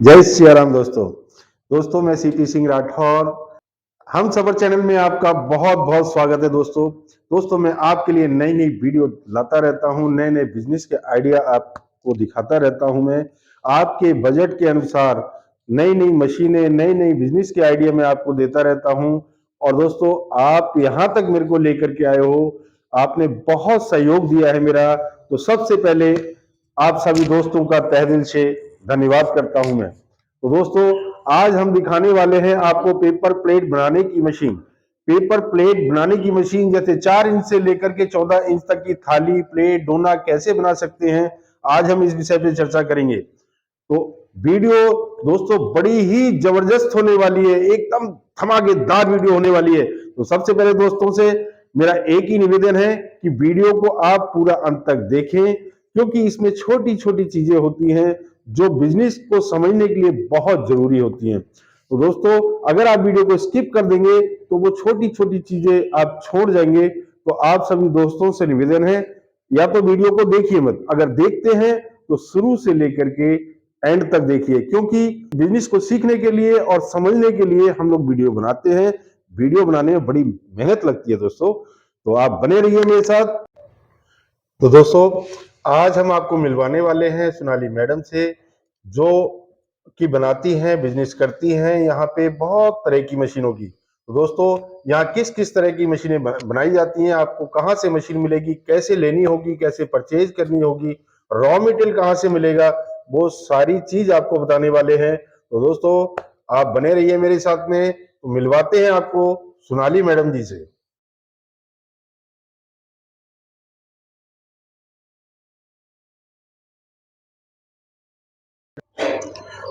जय सिया राम दोस्तों मैं सीपी सिंह राठौर। हम सफर चैनल में आपका बहुत बहुत स्वागत है दोस्तों मैं आपके लिए नई नई वीडियो लाता रहता हूं, नए नए बिजनेस के आइडिया आपको दिखाता रहता हूं। मैं आपके बजट के अनुसार नई नई मशीनें, नई नई बिजनेस के आइडिया मैं आपको देता रहता हूं। और दोस्तों आप यहां तक मेरे को लेकर के आए हो, आपने बहुत सहयोग दिया है मेरा, तो सबसे पहले आप सभी दोस्तों का तहे दिल से धन्यवाद करता हूं मैं। तो दोस्तों आज हम दिखाने वाले हैं आपको पेपर प्लेट बनाने की मशीन। पेपर प्लेट बनाने की मशीन जैसे 4 इंच से लेकर के 14 इंच तक की थाली, प्लेट, डोना कैसे बना सकते हैं, आज हम इस विषय पे चर्चा करेंगे। तो वीडियो दोस्तों बड़ी ही जबरदस्त होने वाली है, एकदम धमाकेदार वीडियो होने वाली है। तो सबसे पहले दोस्तों से मेरा एक ही निवेदन है कि वीडियो को आप पूरा अंत तक देखें, क्योंकि इसमें छोटी छोटी चीजें होती हैं जो बिजनेस को समझने के लिए बहुत जरूरी होती हैं। तो दोस्तों अगर आप वीडियो को स्किप कर देंगे तो वो छोटी छोटी चीजें आप छोड़ जाएंगे। तो आप सभी दोस्तों से निवेदन है, या तो वीडियो को देखिए मत, अगर देखते हैं तो शुरू से लेकर के एंड तक देखिए, क्योंकि बिजनेस को सीखने के लिए और समझने के लिए हम लोग वीडियो बनाते हैं। वीडियो बनाने में बड़ी मेहनत लगती है दोस्तों, तो आप बने रहिए मेरे साथ। तो दोस्तों आज हम आपको मिलवाने वाले हैं सोनाली मैडम से, जो कि बनाती हैं, बिजनेस करती हैं यहाँ पे बहुत तरह की मशीनों की। तो दोस्तों यहाँ किस किस तरह की मशीनें बनाई जाती हैं, आपको कहाँ से मशीन मिलेगी, कैसे लेनी होगी, कैसे परचेज करनी होगी, रॉ मटेरियल कहाँ से मिलेगा, वो सारी चीज आपको बताने वाले हैं। तो दोस्तों आप बने रहिए मेरे साथ में। तो मिलवाते हैं आपको सोनाली मैडम जी से।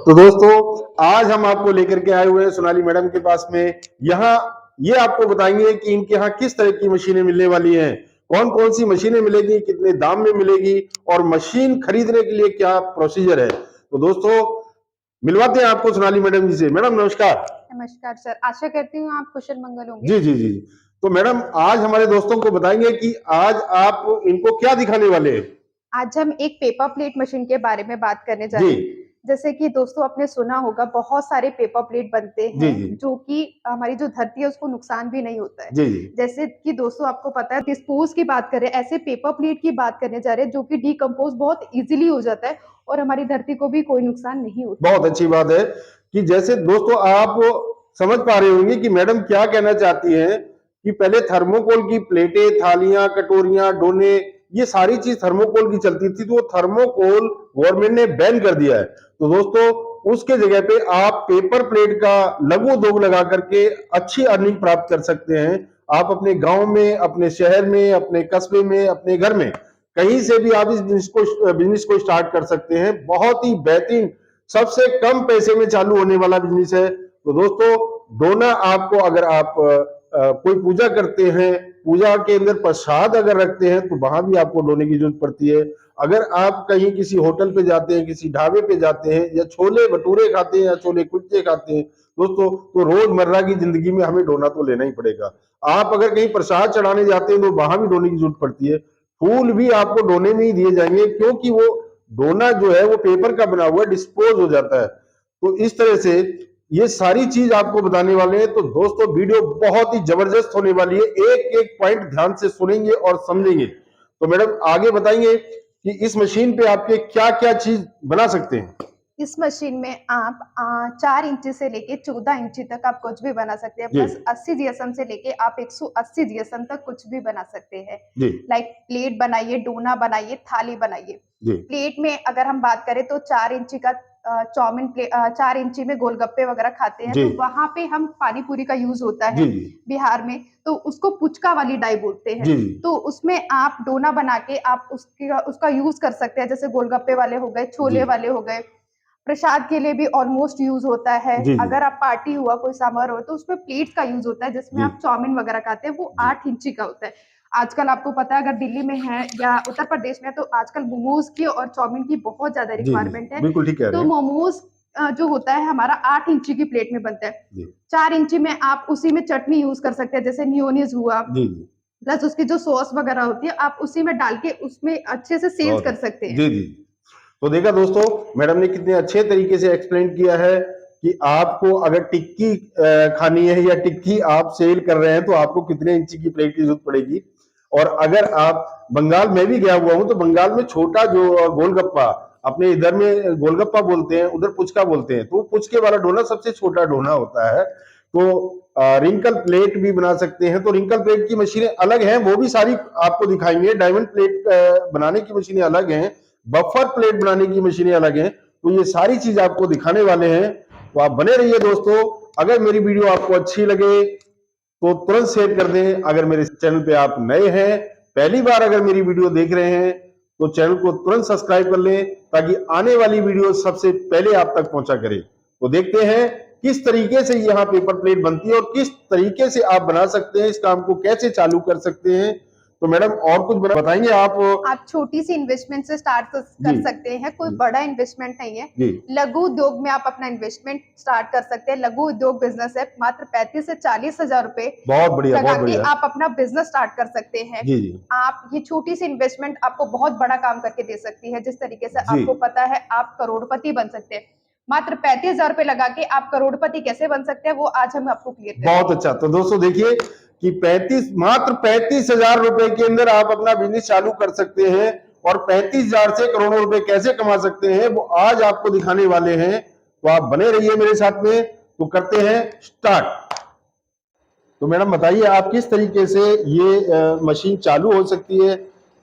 तो दोस्तों आज हम आपको लेकर के आए हुए हैं सोनाली मैडम के पास में। यहाँ ये आपको बताएंगे कि इनके यहाँ किस तरह की मशीनें मिलने वाली हैं, कौन कौन सी मशीनें मिलेगी, कितने दाम में मिलेगी और मशीन खरीदने के लिए क्या प्रोसीजर है। तो दोस्तों मिलवाते हैं आपको सोनाली मैडम जी से। मैडम नमस्कार। नमस्कार सर, आशा करती हूँ आप कुशल मंगल होंगे। जी जी जी। तो मैडम आज हमारे दोस्तों को बताएंगे कि आज आप इनको क्या दिखाने वाले हैं। आज हम एक पेपर प्लेट मशीन के बारे में बात करने जा रहे हैं। जैसे कि दोस्तों आपने सुना होगा बहुत सारे पेपर प्लेट बनते हैं जो कि हमारी जो धरती है उसको नुकसान भी नहीं होता है। जैसे कि दोस्तों आपको पता है डिस्पोज की बात करें, ऐसे पेपर प्लेट की बात करने जा रहे हैं जो कि डिकम्पोज बहुत इजीली हो जाता है और हमारी धरती को भी कोई नुकसान नहीं होता। बहुत अच्छी बात है कि जैसे दोस्तों आप समझ पा रहे होंगे कि मैडम क्या कहना चाहती हैं कि पहले थर्मोकोल की प्लेटें, थालियां, कटोरियां, डोने, ये सारी चीज थर्मोकोल की चलती थी, तो वो थर्मोकोल गवर्नमेंट ने बैन कर दिया है। तो दोस्तों उसके जगह पे आप पेपर प्लेट का लघु उद्योग लगा करके अच्छी अर्निंग प्राप्त कर सकते हैं। आप अपने गांव में, अपने शहर में, अपने कस्बे में, अपने घर में कहीं से भी आप इस बिजनेस को स्टार्ट कर सकते हैं। बहुत ही बेहतरीन, सबसे कम पैसे में चालू होने वाला बिजनेस है। तो दोस्तों डोना आपको, अगर आप कोई पूजा करते हैं, पूजा के अंदर प्रसाद अगर रखते हैं तो वहां भी आपको डोने की जरूरत पड़ती है। अगर आप कहीं किसी होटल पे जाते हैं, किसी ढाबे पे जाते हैं, या छोले भटूरे खाते हैं या छोले कुलचे खाते हैं दोस्तों, तो रोजमर्रा की जिंदगी में हमें डोना तो लेना ही पड़ेगा। आप अगर कहीं प्रसाद चढ़ाने जाते हैं तो वहां भी डोने की जरूरत पड़ती है। फूल भी आपको डोने में ही दिए जाएंगे, क्योंकि वो डोना जो है वो पेपर का बना हुआ डिस्पोज हो जाता है। तो इस तरह से ये सारी चीज आपको बताने वाले हैं। तो दोस्तों वीडियो बहुत ही जबरदस्त होने वाली है, एक एक पॉइंट ध्यान से सुनेंगे और समझेंगे। तो मैडम आगे बताएंगे कि इस मशीन पे आपके क्या क्या चीज बना सकते हैं। इस मशीन में आप 4 इंची से लेके 14 इंची तक आप कुछ भी बना सकते हैं, प्लस 80 जीएसएम से लेके आप 180 जीएसएम तक कुछ भी बना सकते हैं। लाइक प्लेट बनाइए, डोना बनाइए, थाली बनाइए। प्लेट में अगर हम बात करें तो 4 इंची का चाउमीन प्लेट, 4 इंची में गोलगप्पे वगैरह खाते हैं, तो वहां पे हम पानी पूरी का यूज होता है बिहार में, तो उसको पुचका वाली डाई बोलते हैं। तो उसमें आप डोना बना के आप उसका यूज कर सकते हैं, जैसे गोलगप्पे वाले हो गए, छोले वाले हो गए। प्रसाद के लिए भी ऑलमोस्ट यूज होता है। अगर आप पार्टी हुआ, कोई समारोह हो, तो उसमें प्लेट का यूज होता है, जिसमें आप चाउमीन वगैरह खाते हैं, वो 8 इंची का होता है। आजकल आपको पता है अगर दिल्ली में है या उत्तर प्रदेश में, तो आजकल मोमोज की और चाउमीन की बहुत ज्यादा रिक्वायरमेंट है। बिल्कुल ठीक कह रहे तो हैं। मोमोज जो होता है हमारा 8 इंची की प्लेट में बनता है। 4 इंची में आप उसी में चटनी यूज कर सकते हैं, जैसे नियोनीज हुआ, प्लस उसकी जो सॉस वगैरह होती है आप उसी में डाल के उसमें अच्छे से सेल्स कर सकते हैं। तो देखा दोस्तों, मैडम ने कितने अच्छे तरीके से एक्सप्लेन किया है कि आपको अगर टिक्की खानी है या टिक्की आप सेल कर रहे हैं तो आपको कितने इंची की प्लेट की जरूरत पड़ेगी। और अगर आप बंगाल में भी गया हुआ हूं तो बंगाल में छोटा जो गोलगप्पा, अपने इधर में गोलगप्पा बोलते हैं, उधर पुचका बोलते हैं, तो पुचके वाला डोना सबसे छोटा डोना होता है। तो रिंकल प्लेट भी बना सकते हैं। तो रिंकल प्लेट की मशीनें अलग हैं, वो भी सारी आपको दिखाएंगे। डायमंड प्लेट बनाने की मशीनें अलग हैं, बफर प्लेट बनाने की मशीनें अलग हैं। तो ये सारी चीज आपको दिखाने वाले हैं, तो आप बने रहिए दोस्तों। अगर मेरी वीडियो आपको अच्छी लगे तो तुरंत शेयर कर दें। अगर मेरे चैनल पे आप नए हैं, पहली बार अगर मेरी वीडियो देख रहे हैं, तो चैनल को तुरंत सब्सक्राइब कर लें ताकि आने वाली वीडियो सबसे पहले आप तक पहुंचा करे। तो देखते हैं किस तरीके से यहाँ पेपर प्लेट बनती है और किस तरीके से आप बना सकते हैं, इस काम को कैसे चालू कर सकते हैं। तो मैडम और कुछ बताएंगे आप छोटी सी इन्वेस्टमेंट से स्टार्ट कर सकते हैं, कोई बड़ा इन्वेस्टमेंट नहीं है। लघु उद्योग में आप अपना इन्वेस्टमेंट स्टार्ट कर सकते हैं। लघु उद्योग बिजनेस है, मात्र 35 से 40 हजार रुपए बहुत बढ़िया लगा के आप अपना बिजनेस स्टार्ट कर सकते हैं। आप ये छोटी सी इन्वेस्टमेंट आपको बहुत बड़ा काम करके दे सकती है। जिस तरीके से आपको पता है आप करोड़पति बन सकते हैं। मात्र 35,000 रुपए लगा के आप करोड़पति कैसे बन सकते हैं, वो आज हम आपको क्लियर करेंगे। बहुत अच्छा। तो दोस्तों देखिए कि मात्र 35,000 रुपए के अंदर आप अपना बिजनेस चालू कर सकते हैं और 35,000 से करोड़ों रुपए कैसे कमा सकते हैं, वो आज आपको दिखाने वाले हैं। तो आप बने रहिए मेरे साथ में। तो करते हैं स्टार्ट। तो मैडम बताइए आप किस तरीके से ये मशीन चालू हो सकती है।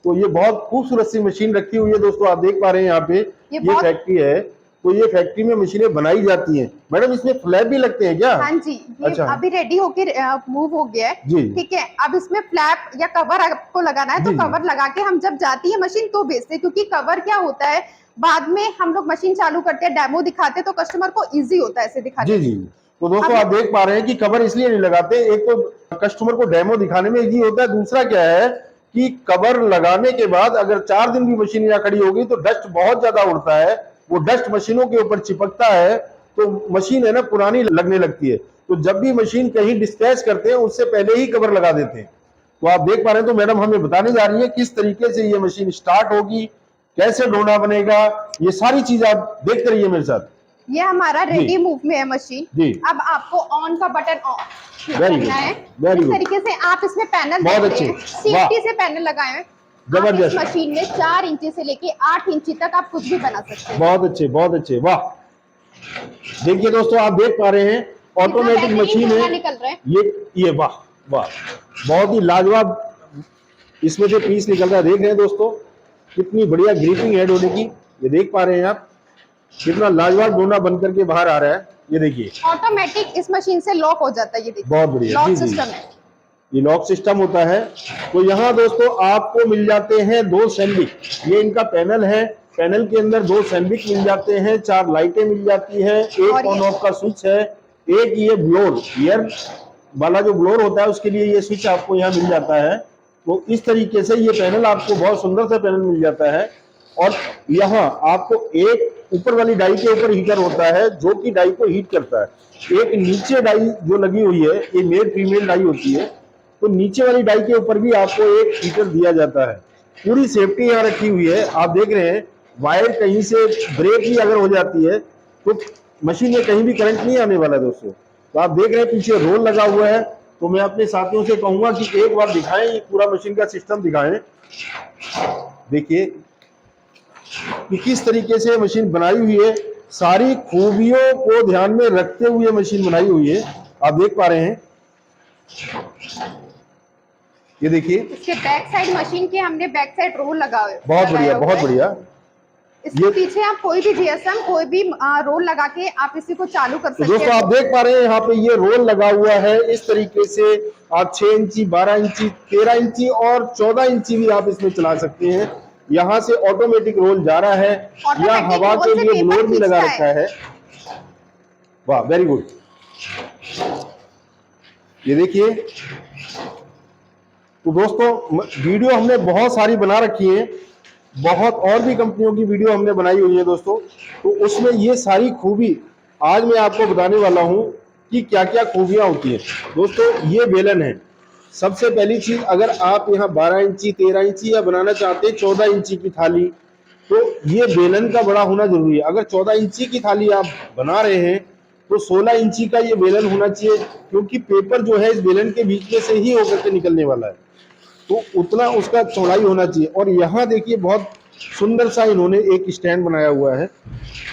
तो ये बहुत खूबसूरत सी मशीन रखी हुई है दोस्तों, आप देख पा रहे हैं यहाँ पे ये फैक्ट्री है। तो ये फैक्ट्री में मशीनें बनाई जाती हैं। मैडम इसमें फ्लैप भी लगते हैं क्या? हाँ जी, ये अच्छा। अभी रेडी होके मूव हो गया है, ठीक है। अब इसमें फ्लैप या कवर आपको लगाना है, तो कवर लगा के हम जब जाती है मशीन तो बेचते हैं। क्योंकि कवर क्या होता है, बाद में हम लोग मशीन चालू करते हैं, डेमो दिखाते हैं, तो कस्टमर को इजी होता है ऐसे दिखाने। जी। तो दोस्तों आप देख पा रहे हैं कि कवर इसलिए नहीं लगाते, एक तो कस्टमर को डेमो दिखाने में इजी होता है, दूसरा क्या है कि कवर लगाने के बाद अगर 4 दिन भी मशीन यहाँ खड़ी होगी तो डस्ट बहुत ज्यादा उड़ता है, वो डस्ट मशीनों के ऊपर चिपकता है, तो मशीन है ना पुरानी लगने लगती है। तो जब भी मशीन कहीं डिस्पैच करते हैं उससे पहले ही कवर लगा देते हैं। तो आप देख पा रहे हैं, तो मैडम हमें बताने जा रही है किस तरीके से ये मशीन स्टार्ट होगी, कैसे डोना बनेगा, ये सारी चीज आप देखते रहिए मेरे साथ। ये हमारा रेडी मूव में है मशीन। अब आपको ऑन का बटन ऑन करना है। इस तरीके से आप इसमें पैनल देखते हैं, सेफ्टी से पैनल लगाए हैं। जबरदस्त। मशीन में 4 इंची से लेके 8 इंची तक आप कुछ भी बना सकते हैं। बहुत अच्छे, बहुत अच्छे, वाह। देखिए दोस्तों आप देख पा रहे हैं ऑटोमेटिक मशीन है, निकल रहे हैं। ये वाह वाह, बहुत ही लाजवाब इसमें से पीस निकल रहा है। देख रहे हैं दोस्तों कितनी बढ़िया ग्रिपिंग है डोने की, ये देख पा रहे हैं आप कितना लाजवाब डोना बनकर के बाहर आ रहा है। ये देखिए ऑटोमेटिक इस मशीन से लॉक हो जाता है। ये देखिए बहुत बढ़िया लॉक सिस्टम है, ये लॉक सिस्टम होता है। तो यहाँ दोस्तों आपको मिल जाते हैं 2 सैंडविक, ये इनका पैनल है, पैनल के अंदर 2 सैंडविक मिल जाते हैं, 4 लाइटें मिल जाती हैं, एक ऑन ऑफ का स्विच है, एक ये ब्लोर एयर वाला जो ब्लोर होता है उसके लिए ये स्विच आपको यहाँ मिल जाता है। तो इस तरीके से ये पैनल आपको बहुत सुंदर सा पैनल मिल जाता है। और यहाँ आपको एक ऊपर वाली डाई के ऊपर हीटर होता है जो कि डाई को हीट करता है। एक नीचे डाई जो लगी हुई है, ये मेल फीमेल डाई होती है, तो नीचे वाली डाई के ऊपर भी आपको एक हीटर दिया जाता है। पूरी सेफ्टी यहाँ रखी हुई है, आप देख रहे हैं। वायर कहीं से ब्रेक भी अगर हो जाती है तो मशीन में कहीं भी करंट नहीं आने वाला दोस्तों। तो आप देख रहे हैं पीछे रोल लगा हुआ है। तो मैं अपने साथियों से कहूंगा कि एक बार दिखाएं, ये पूरा मशीन का सिस्टम दिखाएं। देखिए कि किस तरीके से मशीन बनाई हुई है, सारी खूबियों को ध्यान में रखते हुए मशीन बनाई हुई है, आप देख पा रहे हैं। ये देखिए इसके बैक साइड मशीन के हमने बैक साइड रोल लगा हुआ है। बहुत बढ़िया, बहुत बढ़िया। इसके पीछे आप कोई भी जीएसएम कोई भी रोल लगा के आप इसी को चालू कर सकते हैं। दोस्तों आप देख पा रहे हैं यहाँ पे ये रोल लगा हुआ है। इस तरीके से आप 6 इंची, 12 इंची, 13 इंची और 14 इंची भी आप इसमें चला सकते हैं। यहाँ से ऑटोमेटिक रोल जा रहा है, या हवा के लिए ब्लोअर भी लगा रखा है। वाह, वेरी गुड। ये देखिए, तो दोस्तों वीडियो हमने बहुत सारी बना रखी है, बहुत और भी कंपनियों की वीडियो हमने बनाई हुई है दोस्तों। तो उसमें ये सारी खूबी आज मैं आपको बताने वाला हूं कि क्या क्या खूबियां होती हैं। दोस्तों ये बेलन है। सबसे पहली चीज, अगर आप यहाँ 12 इंची, 13 इंची या बनाना चाहते हैं 14 इंची की थाली, तो ये बेलन का बड़ा होना जरूरी है। अगर 14 इंची की थाली आप बना रहे हैं तो 16 इंची का ये बेलन होना चाहिए, क्योंकि पेपर जो है इस बेलन के बीच में से ही होकर के निकलने वाला है, तो उतना उसका चौड़ाई होना चाहिए। और यहाँ देखिए बहुत सुंदर सा इन्होंने एक स्टैंड बनाया हुआ है,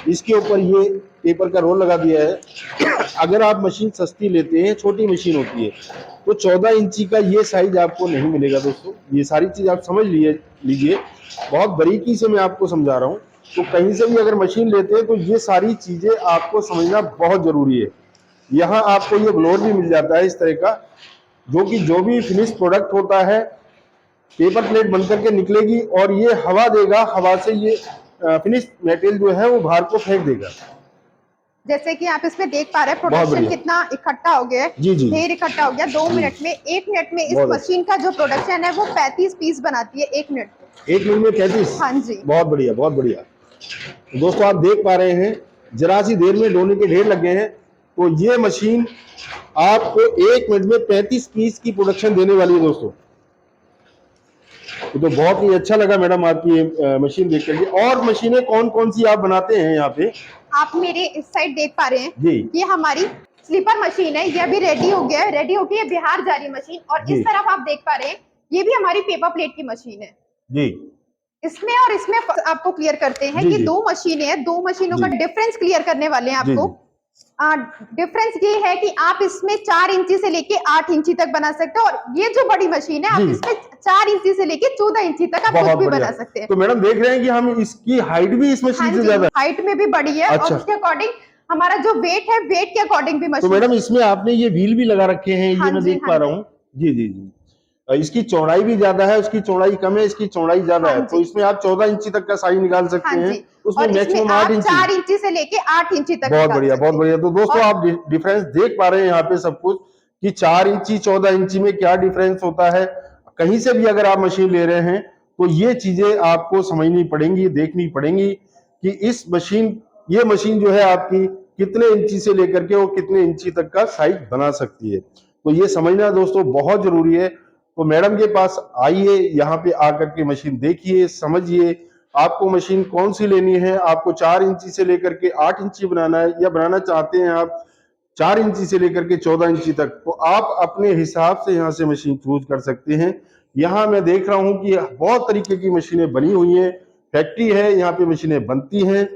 इसके ऊपर ये पेपर का रोल लगा दिया है। अगर आप मशीन सस्ती लेते हैं, छोटी मशीन होती है, तो 14 इंची का ये साइज आपको नहीं मिलेगा दोस्तों। ये सारी चीज आप समझ लीजिए, बहुत बारीकी से मैं आपको समझा रहा हूँ। तो कहीं से भी अगर मशीन लेते हैं तो ये सारी चीजें आपको समझना बहुत जरूरी है। यहाँ आपको ये ब्लोअर भी मिल जाता है इस तरह का, जो भी फिनिश प्रोडक्ट होता है पेपर प्लेट बन करके निकलेगी और ये हवा देगा, हवा से ये फिनिश मटेरियल जो है वो बाहर को फेंक देगा। जैसे कि आप इसमें देख पा रहे हैं प्रोडक्शन कितना इकट्ठा हो गया है, जी जी, ढेर इकट्ठा हो गया। 2 मिनट में, 1 मिनट में इस मशीन का जो प्रोडक्शन है वो 35 पीस बनाती है 1 मिनट में। 1 मिनट में 35? हाँ जी, बहुत बढ़िया, बहुत बढ़िया। दोस्तों आप देख पा रहे हैं जरा सी देर में डोने के ढेर लग गए हैं। तो ये मशीन आपको 1 मिनट में 35 पीस की प्रोडक्शन देने वाली है दोस्तों। तो बहुत ही अच्छा लगा मैडम आपकी ये मशीन देख करके। और मशीनें कौन कौन सी आप बनाते हैं यहाँ पे? आप मेरे इस साइड देख पा रहे हैं जी, ये हमारी स्लीपर मशीन है, ये अभी रेडी हो गया है, रेडी होके ये बिहार जा रही मशीन। और इस तरफ आप देख पा रहे हैं ये भी हमारी पेपर प्लेट की मशीन है जी। इसमें और इसमें आपको क्लियर करते हैं कि 2 मशीनें हैं, 2 मशीनों का डिफरेंस क्लियर करने वाले हैं आपको। डिफरेंस ये है कि आप इसमें 4 इंची से लेके 8 इंची तक बना सकते हो, और ये जो बड़ी मशीन है आप इसमें 4 इंची से लेके 14 इंची तक आप कुछ भी बना सकते हैं। तो मैडम देख रहे हैं कि हम इसकी हाइट भी इस मशीन से ज्यादा, हाइट में भी बड़ी है। और उसके अकॉर्डिंग हमारा जो वेट है, वेट के अकॉर्डिंग भी मशीन। तो मैडम इसमें आपने ये व्हील भी लगा रखे हैं, ये मैं देख पा रहा हूँ। जी जी जी। इसकी चौड़ाई भी ज्यादा है, उसकी चौड़ाई कम है, इसकी चौड़ाई ज्यादा है। तो इसमें आप 14 इंची तक का साइज निकाल सकते हैं, उसमें मैक्सिमम 8 इंची, 4 इंची से लेके 8 इंची तक। बहुत बढ़िया, बहुत बढ़िया। तो दोस्तों आप डिफरेंस देख पा रहे हैं यहाँ पे सब कुछ, कि 4 इंची 14 इंची में क्या डिफरेंस होता है। कहीं से भी अगर आप मशीन ले रहे हैं तो ये चीजें आपको समझनी पड़ेंगी, देखनी पड़ेंगी कि ये मशीन जो है आपकी कितने इंची से लेकर के वो कितने इंची तक का साइज बना सकती है। तो ये समझना दोस्तों बहुत जरूरी है। तो मैडम के पास आइए, यहाँ पे आकर के मशीन देखिए, समझिए आपको मशीन कौन सी लेनी है। आपको 4 इंची से लेकर के 8 इंची बनाना है, या बनाना चाहते हैं आप 4 इंची से लेकर के 14 इंची तक, तो आप अपने हिसाब से यहाँ से मशीन चूज कर सकते हैं। यहाँ मैं देख रहा हूँ कि बहुत तरीके की मशीनें बनी हुई हैं, फैक्ट्री है, यहाँ पे मशीनें बनती हैं।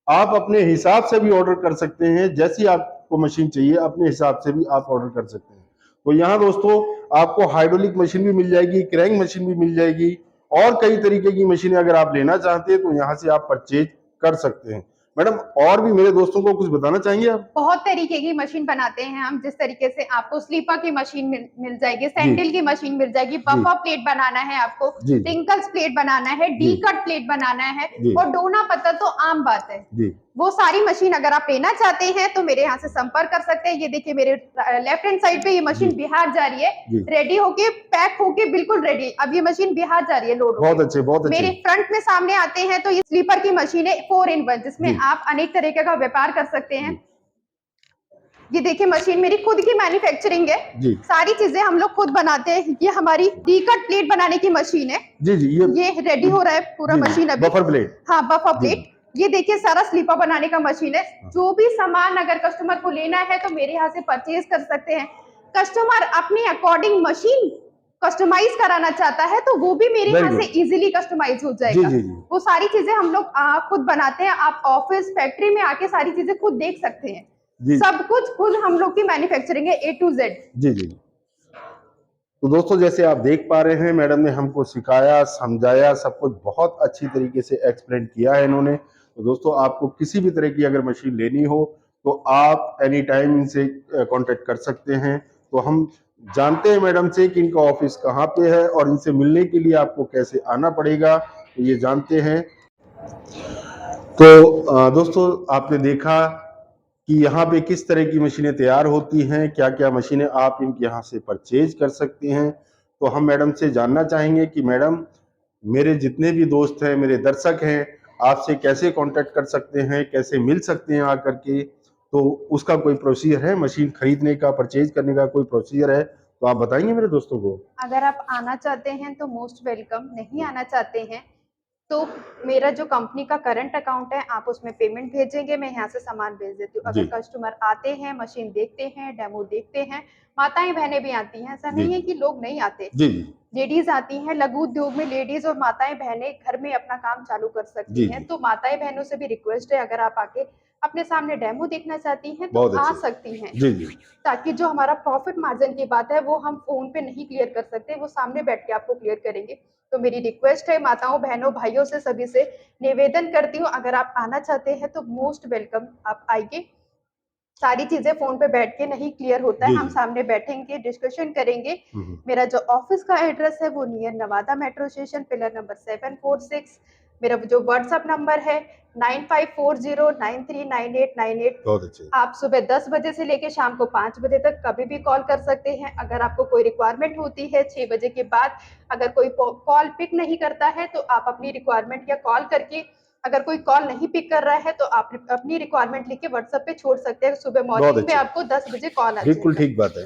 आप अपने हिसाब से भी ऑर्डर कर सकते हैं, जैसी आपको मशीन चाहिए अपने हिसाब से भी आप ऑर्डर कर सकते हैं। तो यहाँ दोस्तों आपको हाइड्रोलिक मशीन भी मिल जाएगी, क्रैंक मशीन भी मिल जाएगी, और कई तरीके की मशीनें अगर आप लेना चाहते हैं तो यहाँ से आप परचेज कर सकते हैं। मैडम और भी मेरे दोस्तों को कुछ बताना चाहेंगे आप? बहुत तरीके की मशीन बनाते हैं हम, जिस तरीके से आपको स्लीपर की मशीन मिल जाएगी, सैंडल की मशीन मिल जाएगी, बफर प्लेट बनाना है आपको, टिंकल्स प्लेट बनाना है, डी कट प्लेट बनाना है, और डोना पत्ता तो आम बात है। वो सारी मशीन अगर आप लेना चाहते हैं तो मेरे यहाँ से संपर्क कर सकते हैं। ये देखिए मेरे लेफ्ट हैंड साइड पे ये मशीन बिहार जा रही है, रेडी होके पैक होके बिल्कुल रेडी। अब ये मशीन बिहार जा रही है लोड। बहुत अच्छे, बहुत अच्छे। मेरे फ्रंट में सामने आते हैं तो ये स्लीपर की मशीन है 4-in-1, जिसमें आप अनेक तरीके का व्यापार कर सकते हैं। ये देखिए मशीन मेरी खुद की मैन्युफैक्चरिंग है, सारी चीजें हम लोग खुद बनाते हैं। ये हमारी डी कट प्लेट बनाने की मशीन है। जी जी, ये रेडी हो रहा है पूरा मशीन अभी। बफर प्लेट, हाँ बफर प्लेट। ये देखिए सारा स्लीपर बनाने का मशीन है। जो भी सामान अगर कस्टमर को लेना है तो मेरे यहाँ से परचेज कर सकते हैं। कस्टमर अपने अकॉर्डिंग मशीन कस्टमाइज कराना चाहता है तो वो भी मेरे यहाँ से इजीली कस्टमाइज हो जाएगा। वो सारी चीजें हम लोग खुद बनाते हैं। आप ऑफिस फैक्ट्री में आके सारी चीजें खुद देख सकते हैं। सब कुछ खुद हम लोग की मैन्युफैक्चरिंग है A to Z। जी जी। तो दोस्तों जैसे आप देख पा रहे हैं मैडम ने हमको सिखाया, समझाया, सब कुछ बहुत अच्छी तरीके से एक्सप्लेन किया है इन्होंने। तो दोस्तों आपको किसी भी तरह की अगर मशीन लेनी हो तो आप एनी टाइम इनसे कांटेक्ट कर सकते हैं। तो हम जानते हैं मैडम से कि इनका ऑफिस कहाँ पे है और इनसे मिलने के लिए आपको कैसे आना पड़ेगा, तो ये जानते हैं। तो दोस्तों आपने देखा कि यहाँ पे किस तरह की मशीनें तैयार होती हैं, क्या क्या मशीनें आप इनके यहाँ से परचेज कर सकते हैं। तो हम मैडम से जानना चाहेंगे कि मैडम मेरे जितने भी दोस्त हैं, मेरे दर्शक हैं, आपसे कैसे कांटेक्ट कर सकते हैं, कैसे मिल सकते हैं आकर के। तो उसका कोई प्रोसीजर है, मशीन खरीदने का, परचेज करने का कोई प्रोसीजर है तो आप बताएंगे मेरे दोस्तों को। अगर आप आना चाहते हैं तो मोस्ट वेलकम, नहीं आना चाहते हैं तो मेरा जो कंपनी का करंट अकाउंट है, आप उसमें पेमेंट भेजेंगे, मैं यहाँ से सामान भेज देती हूँ। अगर जी कस्टमर आते हैं, मशीन देखते हैं, डेमो देखते हैं, माताएं बहनें भी आती हैं, ऐसा जी नहीं है कि लोग नहीं आते। जी जी लेडीज आती हैं, लघु उद्योग में लेडीज और माताएं बहनें घर में अपना काम चालू कर जी सकती हैं। जी तो माताएं बहनों से भी रिक्वेस्ट है, अगर आप आके अपने सामने डेमो देखना चाहती हैं तो बहुत आ अच्छे। सकती हैं, जी जी ताकि जो हमारा प्रॉफिट मार्जिन की बात है वो हम फोन पे नहीं क्लियर कर सकते, वो सामने बैठ के आपको क्लियर करेंगे। तो मेरी रिक्वेस्ट है माताओं बहनों भाइयों से, सभी से निवेदन करती हूँ, अगर आप आना चाहते हैं तो मोस्ट वेलकम, आप आइए। सारी चीजें फोन पे बैठ के नहीं क्लियर होता है, जी हम जी सामने बैठेंगे, डिस्कशन करेंगे। हम्म, मेरा जो ऑफिस का एड्रेस है वो near Nawada metro station, pillar number 746। मेरा जो व्हाट्सएप नंबर है 9540939898। बहुत अच्छे। आप सुबह 10 बजे से लेके शाम को 5 बजे तक कभी भी कॉल कर सकते हैं। अगर आपको कोई रिक्वायरमेंट होती है 6 बजे के बाद, अगर कोई कॉल पिक नहीं करता है तो आप अपनी रिक्वायरमेंट या कॉल करके, अगर कोई कॉल नहीं पिक कर रहा है तो आप अपनी रिक्वायरमेंट लिख के व्हाट्सएप पे छोड़ सकते हैं। सुबह बहुत मॉर्निंग में अच्छे, आपको 10 बजे कॉल आ बिल्कुल जाएगा। ठीक बात है।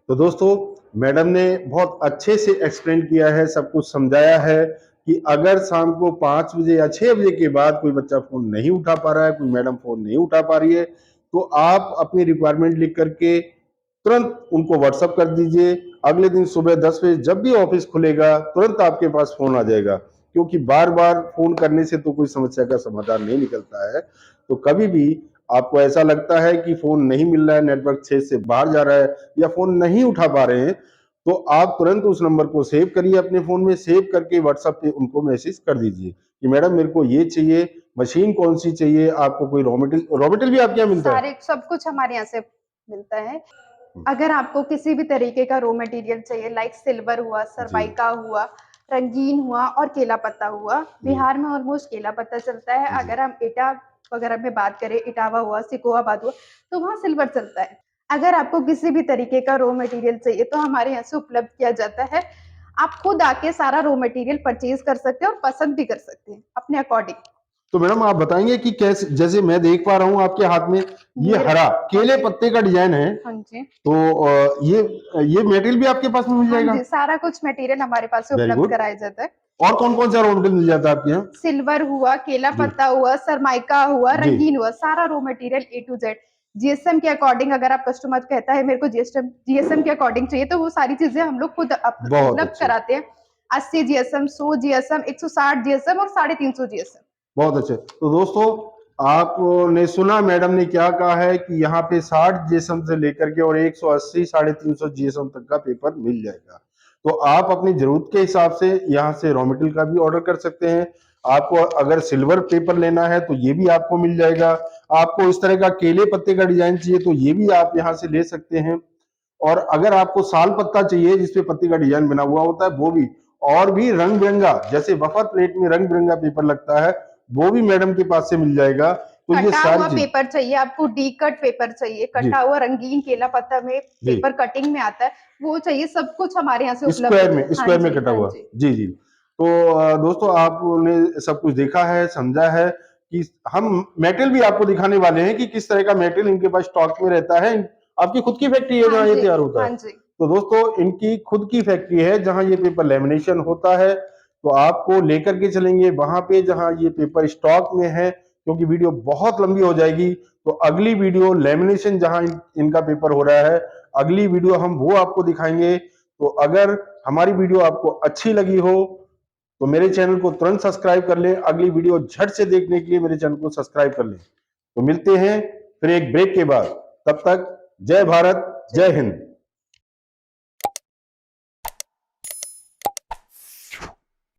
तो दोस्तों, मैडम ने बहुत अच्छे से एक्सप्लेन किया है, सब कुछ समझाया है कि अगर शाम को 5 बजे या 6 बजे के बाद कोई बच्चा फोन नहीं उठा पा रहा है, कोई मैडम फोन नहीं उठा पा रही है, तो आप अपनी रिक्वायरमेंट लिख करके तुरंत उनको व्हाट्सअप कर दीजिए। अगले दिन सुबह 10 बजे जब भी ऑफिस खुलेगा तुरंत आपके पास फोन आ जाएगा, क्योंकि बार बार फोन करने से तो कोई समस्या का समाधान नहीं निकलता है। तो कभी भी आपको ऐसा लगता है कि फोन नहीं मिल रहा है, नेटवर्क क्षेत्र से बाहर जा रहा है या फोन नहीं उठा पा रहे हैं, तो आप तुरंत उस नंबर को सेव करिए, अपने फोन में सेव करके व्हाट्सएप पे उनको मैसेज कर दीजिए कि मैडम मेरे को ये चाहिए, मशीन कौन सी चाहिए, आपको कोई रॉ मटेरियल भी आपके यहाँ मिलता है? सारे सब कुछ हमारे यहाँ से मिलता है। अगर आपको किसी भी तरीके का रॉ मटेरियल चाहिए, लाइक सिल्वर हुआ, जी सरमाइका हुआ, रंगीन हुआ और केला पत्ता हुआ, जी बिहार में ऑलमोस्ट केला पत्ता चलता है। जी अगर हम ईटा वगैरह में बात करें, इटावा हुआ, सिकोहाबाद हुआ, तो वहाँ सिल्वर चलता है। अगर आपको किसी भी तरीके का रॉ मटेरियल चाहिए तो हमारे यहाँ से उपलब्ध किया जाता है। आप खुद आके सारा रॉ मटेरियल परचेज कर सकते हैं और पसंद भी कर सकते हैं अपने अकॉर्डिंग। तो मैडम आप बताएंगे कि कैसे, जैसे मैं देख पा रहा हूँ आपके हाथ में ये मेरे हरा हाँ केले जी, पत्ते का डिजाइन है, हाँ जी, तो ये मटेरियल भी आपके पास में मिल हाँ जाएगा? जी, सारा कुछ मटेरियल हमारे पास से वेरी उपलब्ध गुड। कराया जाता है। और कौन कौन सा रॉ मटेरियल मिल जाता है आपके यहाँ? सिल्वर हुआ, केला जी पत्ता हुआ, सरमाइका हुआ, जी रंगीन हुआ, सारा raw material A to Z. GSM के अकॉर्डिंग, अगर आप कस्टमर कहता है मेरे को जीएसएम जीएसएम के अकॉर्डिंग चाहिए, तो वो सारी चीजें हम लोग खुद बहुत उपलब्ध अच्छे, कराते हैं। 80 जीएसएम, 100 जीएसएम, 160 जीएसएम और 350 जीएसएम। बहुत अच्छे। तो दोस्तों, आपने सुना मैडम ने क्या कहा है कि यहाँ पे 60 जीएसएम से लेकर के और 180 350 जीएसएम तक का पेपर मिल जाएगा। तो आप अपनी जरूरत के हिसाब से यहाँ से रॉ मटेरियल का भी ऑर्डर कर सकते हैं। आपको अगर सिल्वर पेपर लेना है तो ये भी आपको मिल जाएगा। आपको इस तरह का केले पत्ते का डिजाइन चाहिए तो ये भी आप यहाँ से ले सकते हैं। और अगर आपको साल पत्ता चाहिए जिसपे पत्ते का डिजाइन बना हुआ होता है वो भी, और भी रंग बिरंगा, जैसे बफर प्लेट में रंग बिरंगा पेपर लगता है, वो भी मैडम के पास से मिल जाएगा। तो ये कटा सारी हुआ चीज, पेपर चाहिए आपको, डी कट पेपर चाहिए, जी कटा हुआ रंगीन केला पत्ता में जी, पेपर कटिंग में आता है, वो चाहिए, सब कुछ हमारे यहाँ से उपलब्ध स्क्वायर है। में, हाँ स्क्वायर में जी, कटा हाँ हुआ, जी। जी जी। तो दोस्तों, आपने सब कुछ देखा है, समझा है कि हम मटेरियल भी आपको दिखाने वाले हैं कि किस तरह का मटेरियल इनके पास स्टॉक में रहता है। आपकी खुद की फैक्ट्री है हाँ जहाँ ये जी, तैयार होता हाँ है? जी। तो दोस्तों, इनकी खुद की फैक्ट्री है जहाँ ये पेपर लेमिनेशन होता है। तो आपको लेकर के चलेंगे वहां पे जहाँ ये पेपर स्टॉक में है, क्योंकि वीडियो बहुत लंबी हो जाएगी। तो अगली वीडियो लेमिनेशन जहाँ इनका पेपर हो रहा है, अगली वीडियो हम वो आपको दिखाएंगे। तो अगर हमारी वीडियो आपको अच्छी लगी हो तो मेरे चैनल को तुरंत सब्सक्राइब कर लें। अगली वीडियो झट से देखने के लिए मेरे चैनल को सब्सक्राइब कर लें। तो मिलते हैं फिर एक ब्रेक के बाद, तब तक जय भारत, जय हिंद।